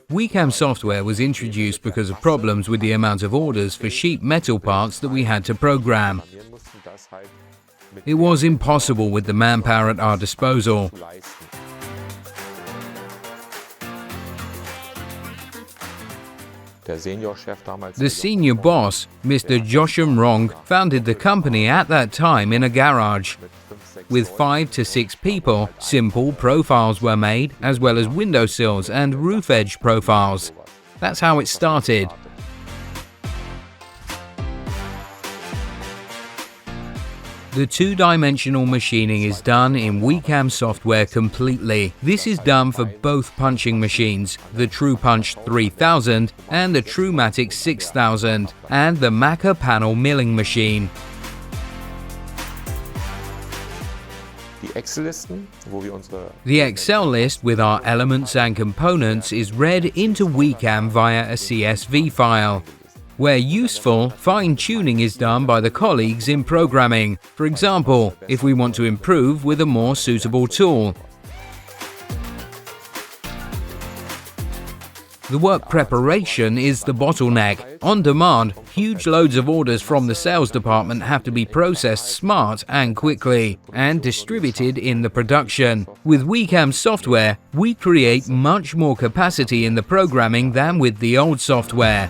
WiCAM software was introduced because of problems with the amount of orders for sheet metal parts that we had to program. It was impossible with the manpower at our disposal. The senior boss, Mr. Joshua Ronge, founded the company at that time in a garage. With 5 to 6 people, simple profiles were made, as well as windowsills and roof edge profiles. That's how it started. The two-dimensional machining is done in WiCAM software completely. This is done for both punching machines, the TruPunch 3000 and the TruMatic 6000, and the Maka panel milling machine. The Excel list with our elements and components is read into WiCAM via a CSV file. Where useful, fine-tuning is done by the colleagues in programming, for example, if we want to improve with a more suitable tool. The work preparation is the bottleneck. On demand, huge loads of orders from the sales department have to be processed smart and quickly, and distributed in the production. With WiCAM software, we create much more capacity in the programming than with the old software.